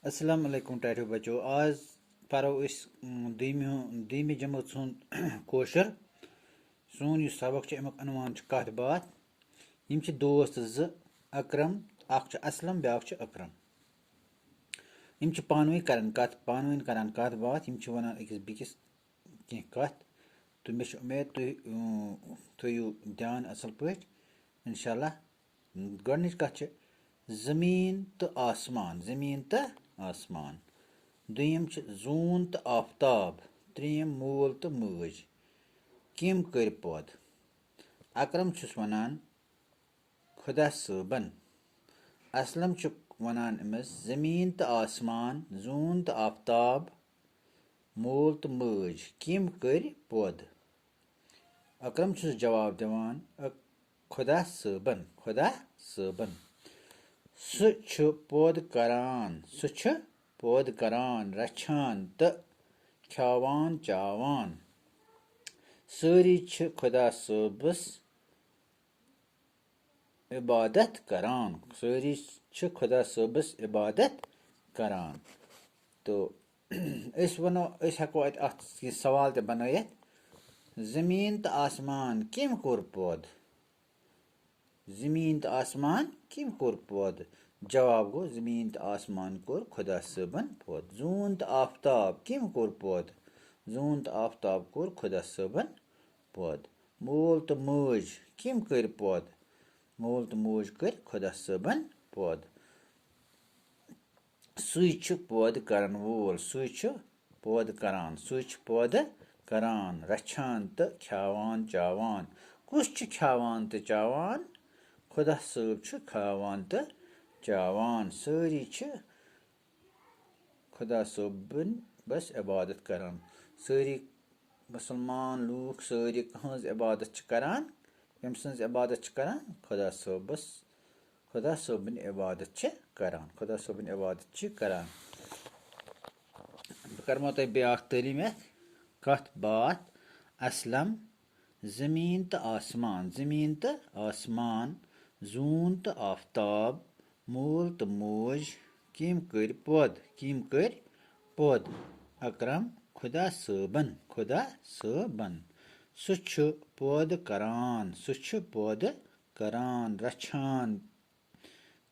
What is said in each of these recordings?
अस्सलाम वालेकुम टाटो बच्चो। आज परो दीमी जमात सुन कोशर सोन यह सबक अमुक अनवान कथ्बात। यम दोस्त ज अकरम, अख असलम ब्याक अकरम। यम पानवी करान कथ बात। यम वनान अकिस बिकिस कह कथ। तो मे उम्मीद तुम थो ध्यान असल पे इंशाल्लाह। गडनिच कथ जमीन तो आसमान, जमीन तो आसमान। दुयम जून तो आफ्ताब। त्रीम मूल तो मज। किम कर पौध। अकरम वनान खुदा सबन। असलम वनान अमस जमीन तो आसमान, जून तो आफ्ताब, मूल तो मज, किम कर पौध। अकरम जवाब दिवान खुदा सबन, खुदा सबन। सु पौध करान, रछान तो खावान चावान। सारी खुदा सबस इबादत करान, सारी खुदा सबस इबादत करान। तो हेको अत सवाल ते बनयत जमीन तो आसमान किम कोर पौध। जमीन तो आसमान किम कोर पौध। जवाब गो जमीन तो आसमान कोर खुदा सबन पौध। जून तो आफ्ताब किम कोर पौध। जून तो आफ्ताब कोर खुदा सबन पौध। मूल तो मज किम कर पौध। मूल तो मज कर खुदा सबन पौध। सुई पौध करन वोल, सुई पौध करान, रछान तो खावान चावान। कुस खावान तो चावान। खुदा सब खावान तो चावान। सारी खुदा सबन बस इबादत करान। सारी मुसलमान लूख सारी कहज इबादत करान। कम सज इबादत करान। खुदा सबन इबादत करान। खुदा सबन इबादत करान। बह करमो तुम ब्या तालीम कथ बात। असलम जमीन तो आसमान, जमीन तो आसमान, जून तो आफ्ताब, मूल तो मज, किम कर पौध, किम कर पौध। अकरम खुदा सबन, खुदा सबन। सु पौध करान, रछान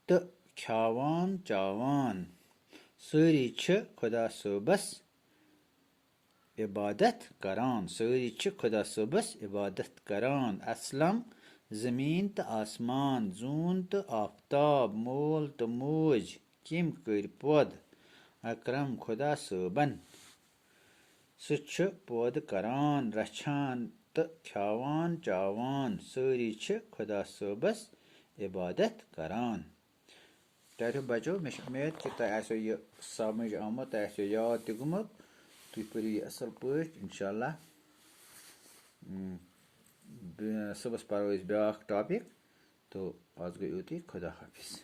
तो खावान चावान। सारी खुदा सबस इबादत करान, सारी खुदा सबस इबादत करान। असलम जमीन तो आसमान, जून तो आफ्ताब, मूल तो मज, किम कर पौध। अकरम खुदा सबन। सु पौध करान, रछान तो खावान चावान। सारी खुदा सबस इबादत करान। टाटो बचो मे उम्मीद कि तुम यह समझ आमुत, तुम याद त गुमुत। तुम पढ़ो यह असल पे इंशाल्लाह। सुबह पढ़ो ब्या टॉपिक। तो आज गई खुदा हाफिज।